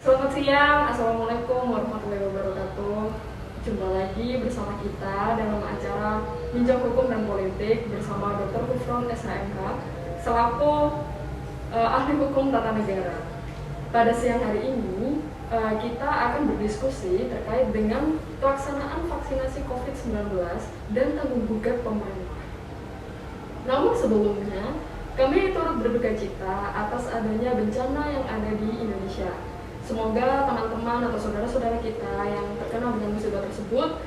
Selamat siang, Assalamualaikum warahmatullahi wabarakatuh. Jumpa lagi bersama kita dalam acara Bincang Hukum dan Politik bersama Dr. Hufron SHMH selaku ahli hukum tata negara. Pada siang hari ini kita akan berdiskusi terkait dengan pelaksanaan vaksinasi COVID-19 dan tanggung jawab pemerintah. Namun sebelumnya, kami turut berduka cita atas adanya bencana yang ada di Indonesia. Semoga teman-teman atau saudara-saudara kita yang terkena dengan musibah tersebut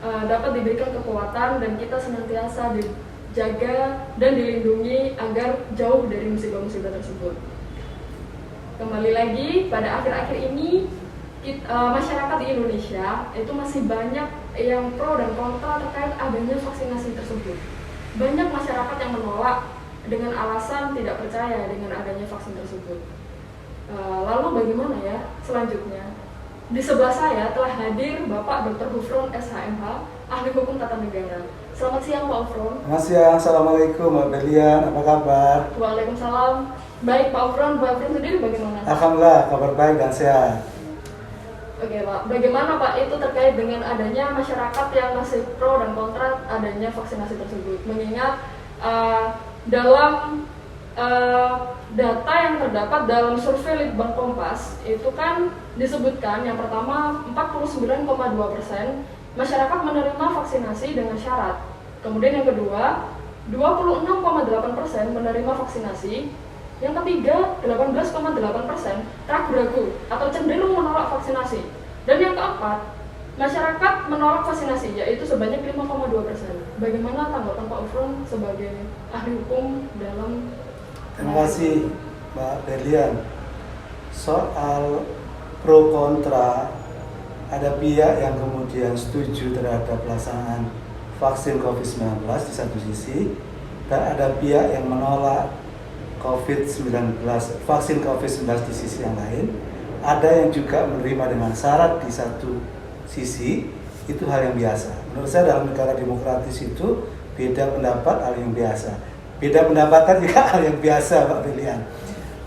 dapat diberikan kekuatan dan kita senantiasa dijaga dan dilindungi agar jauh dari musibah-musibah tersebut. Kembali lagi, pada akhir-akhir ini masyarakat di Indonesia itu masih banyak yang pro dan kontra terkait adanya vaksinasi tersebut. Banyak masyarakat yang menolak dengan alasan tidak percaya dengan adanya vaksin tersebut. Lalu bagaimana ya selanjutnya? Di sebelah saya telah hadir Bapak Dr. Hufron SHMH, ahli hukum tata negara. Selamat siang Pak Hufron. Selamat siang, Assalamualaikum Mbak Belian, apa kabar? Waalaikumsalam. Baik Pak Hufron sendiri bagaimana? Alhamdulillah, kabar baik dan sehat. Oke Pak, bagaimana Pak itu terkait dengan adanya masyarakat yang masih pro dan kontra adanya vaksinasi tersebut? Mengingat dalam data yang terdapat dalam survei Litbang Kompas itu kan disebutkan yang pertama 49,2% masyarakat menerima vaksinasi dengan syarat. Kemudian yang kedua 26,8% menerima vaksinasi. Yang ketiga 18,8% ragu-ragu atau cenderung menolak vaksinasi. Dan yang keempat masyarakat menolak vaksinasi yaitu sebanyak 5,2%. Bagaimana tanggapan Pak Hufron sebagai ahli hukum dalam Terima kasih Mbak Belian. Soal pro kontra, ada pihak yang kemudian setuju terhadap pelaksanaan vaksin COVID-19 di satu sisi, dan ada pihak yang menolak vaksin COVID-19 di sisi yang lain. Ada yang juga menerima dengan syarat di satu sisi. Itu hal yang biasa. Menurut saya dalam negara demokratis itu beda pendapat hal yang biasa. Beda pendapatan juga hal yang biasa Pak Belian.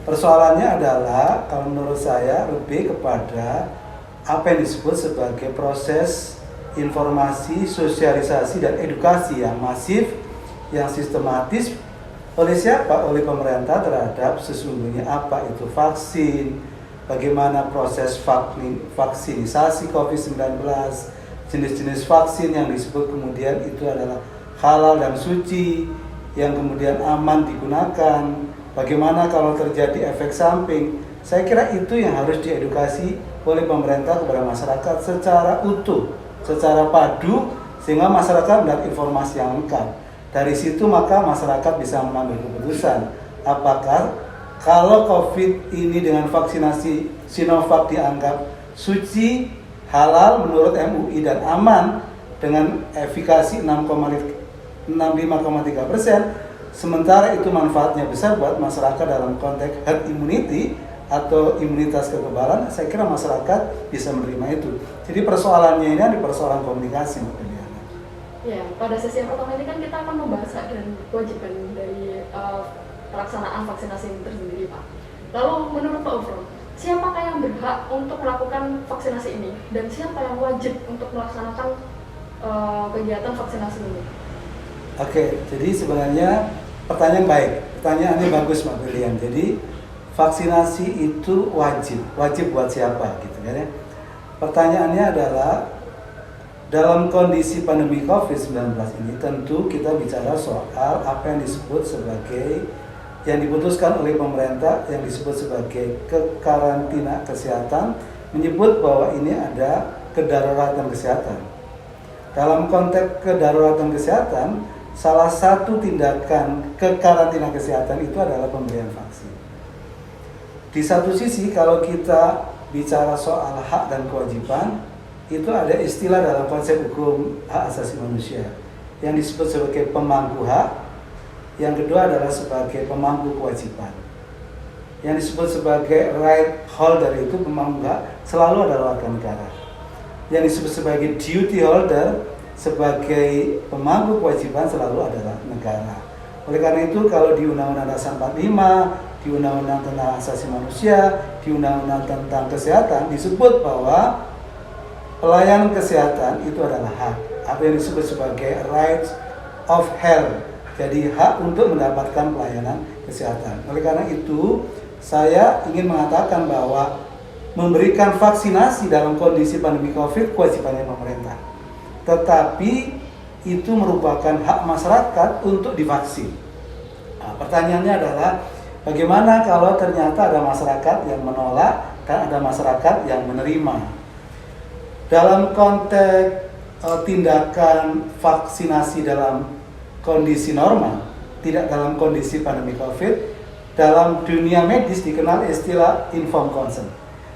Persoalannya adalah kalau menurut saya lebih kepada apa yang disebut sebagai proses informasi, sosialisasi dan edukasi yang masif, yang sistematis. Oleh siapa? Oleh pemerintah terhadap sesungguhnya apa itu vaksin, bagaimana proses vaksinisasi COVID-19, jenis-jenis vaksin yang disebut kemudian itu adalah halal dan suci, yang kemudian aman digunakan, bagaimana kalau terjadi efek samping. Saya kira itu yang harus diedukasi oleh pemerintah kepada masyarakat secara utuh, secara padu, sehingga masyarakat mendapat informasi yang lengkap. Dari situ maka masyarakat bisa mengambil keputusan apakah kalau COVID ini dengan vaksinasi Sinovac dianggap suci, halal menurut MUI dan aman dengan efikasi 65,3%, sementara itu manfaatnya besar buat masyarakat dalam konteks herd immunity atau imunitas kekebalan, saya kira masyarakat bisa menerima itu. Jadi persoalannya ini ada persoalan komunikasi. Ya, pada sesi yang pertama ini kan kita akan membahas hak dan kewajiban dari pelaksanaan vaksinasi ini tersendiri, Pak. Lalu menurut Pak Hufron, siapakah yang berhak untuk melakukan vaksinasi ini dan siapa yang wajib untuk melaksanakan kegiatan vaksinasi ini? Oke, jadi sebenarnya pertanyaan baik, pertanyaannya bagus Mbak Belian. Jadi vaksinasi itu wajib buat siapa gitu kan ya? Pertanyaannya adalah dalam kondisi pandemi COVID-19 ini tentu kita bicara soal apa yang disebut sebagai yang diputuskan oleh pemerintah yang disebut sebagai kekarantina kesehatan, menyebut bahwa ini ada kedaruratan kesehatan. Dalam konteks kedaruratan kesehatan, salah satu tindakan kekarantina kesehatan itu adalah pemberian vaksin. Di satu sisi kalau kita bicara soal hak dan kewajiban, itu ada istilah dalam konsep hukum hak asasi manusia yang disebut sebagai pemangku hak, yang kedua adalah sebagai pemangku kewajiban. Yang disebut sebagai right holder itu pemangku hak selalu adalah warga negara. Yang disebut sebagai duty holder sebagai pemangku kewajiban selalu adalah negara. Oleh karena itu kalau di Undang-Undang Dasar 45, di di Undang-Undang tentang Hak Asasi Manusia, di Undang-Undang tentang Kesehatan disebut bahwa pelayanan kesehatan itu adalah hak, apa yang disebut sebagai rights of health. Jadi hak untuk mendapatkan pelayanan kesehatan. Oleh karena itu, saya ingin mengatakan bahwa memberikan vaksinasi dalam kondisi pandemi COVID kewajibannya pemerintah. Tetapi itu merupakan hak masyarakat untuk divaksin. Nah, pertanyaannya adalah bagaimana kalau ternyata ada masyarakat yang menolak dan ada masyarakat yang menerima? Dalam konteks tindakan vaksinasi dalam kondisi normal, tidak dalam kondisi pandemi COVID, dalam dunia medis dikenal istilah informed consent.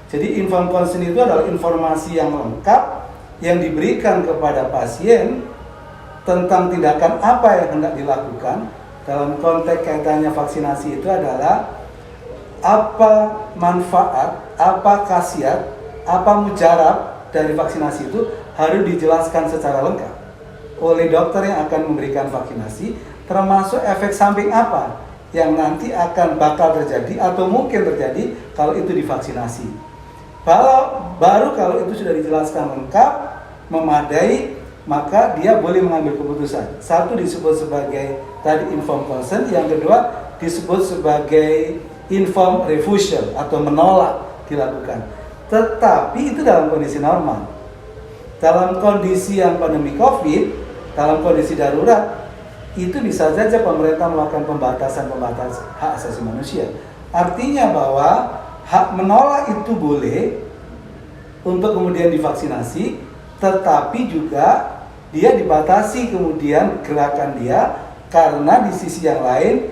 Jadi informed consent itu adalah informasi yang lengkap yang diberikan kepada pasien tentang tindakan apa yang hendak dilakukan. Dalam konteks kaitannya vaksinasi itu adalah apa manfaat, apa khasiat, apa mujarab dari vaksinasi itu harus dijelaskan secara lengkap oleh dokter yang akan memberikan vaksinasi, termasuk efek samping apa yang nanti akan bakal terjadi atau mungkin terjadi kalau itu divaksinasi. Baru kalau itu sudah dijelaskan lengkap, memadai, maka dia boleh mengambil keputusan. Satu disebut sebagai tadi informed consent, yang kedua disebut sebagai informed refusal atau menolak dilakukan. Tetapi itu dalam kondisi normal. Dalam kondisi yang pandemi COVID, dalam kondisi darurat, itu bisa saja pemerintah melakukan pembatasan hak asasi manusia. Artinya bahwa hak menolak itu boleh untuk kemudian divaksinasi, tetapi juga dia dibatasi kemudian gerakan dia, karena di sisi yang lain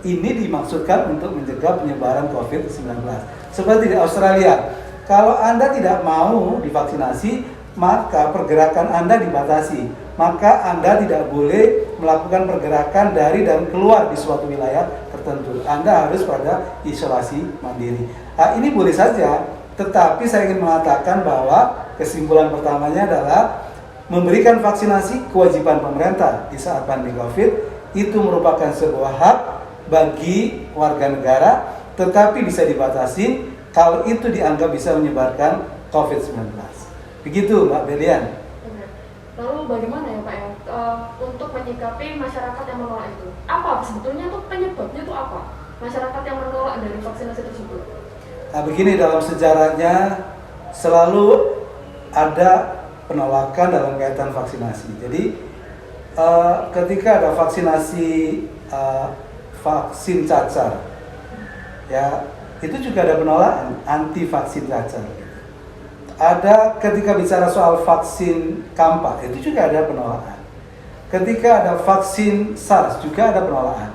ini dimaksudkan untuk mencegah penyebaran COVID-19. Seperti di Australia, kalau Anda tidak mau divaksinasi, maka pergerakan Anda dibatasi. Maka Anda tidak boleh melakukan pergerakan dari dan keluar di suatu wilayah tertentu. Anda harus pada isolasi mandiri. Nah, ini boleh saja, tetapi saya ingin mengatakan bahwa kesimpulan pertamanya adalah memberikan vaksinasi kewajiban pemerintah di saat pandemi COVID, itu merupakan sebuah hak bagi warga negara, tetapi bisa dibatasi kalau itu dianggap bisa menyebarkan COVID-19. Begitu, Mbak Belian. Lalu bagaimana ya Pak untuk menyikapi masyarakat yang menolak itu? Apa sebetulnya tuh penyebabnya tuh apa? Masyarakat yang menolak dari vaksinasi tersebut? Nah, begini, dalam sejarahnya selalu ada penolakan dalam kaitan vaksinasi. Jadi ketika ada vaksinasi vaksin cacar, ya itu juga ada penolakan anti vaksin cacar. Ada ketika bicara soal vaksin campak, itu juga ada penolakan. Ketika ada vaksin SARS juga ada penolakan.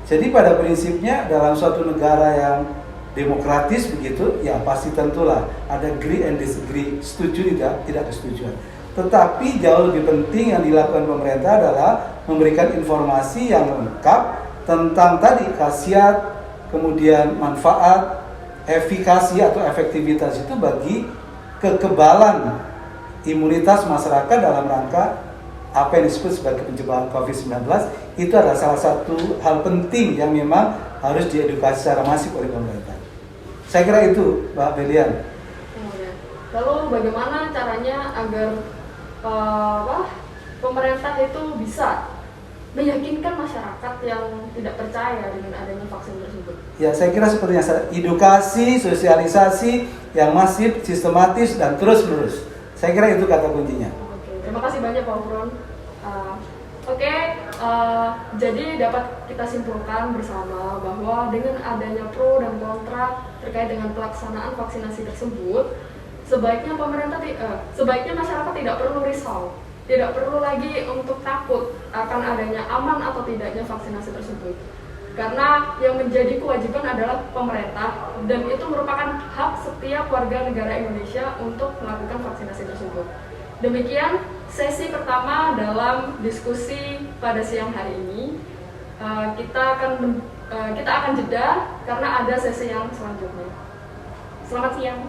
Jadi pada prinsipnya dalam suatu negara yang demokratis begitu, ya pasti tentulah ada agree and disagree, setuju tidak kesetujuan. Tetapi jauh lebih penting yang dilakukan pemerintah adalah memberikan informasi yang lengkap tentang tadi khasiat, kemudian manfaat, efikasi atau efektivitas itu bagi kekebalan imunitas masyarakat dalam rangka apa yang disebut sebagai pencegahan COVID-19. Itu adalah salah satu hal penting yang memang harus diedukasi secara masif oleh pemerintah. Saya kira itu, Mbak Belian. Lalu bagaimana caranya agar pemerintah itu bisa meyakinkan masyarakat yang tidak percaya dengan adanya vaksin tersebut? Ya, saya kira seperti yang edukasi, sosialisasi yang masif, sistematis, dan terus-menerus. Saya kira itu kata kuncinya. Oke, terima kasih banyak Pak Ufron. Jadi dapat kita simpulkan bersama bahwa dengan adanya pro dan kontra terkait dengan pelaksanaan vaksinasi tersebut, sebaiknya masyarakat tidak perlu risau. Tidak perlu lagi untuk takut akan adanya aman atau tidaknya vaksinasi tersebut. Karena yang menjadi kewajiban adalah pemerintah, dan itu merupakan hak setiap warga negara Indonesia untuk melakukan vaksinasi tersebut. Demikian sesi pertama dalam diskusi pada siang hari ini. Kita akan jeda karena ada sesi yang selanjutnya. Selamat siang.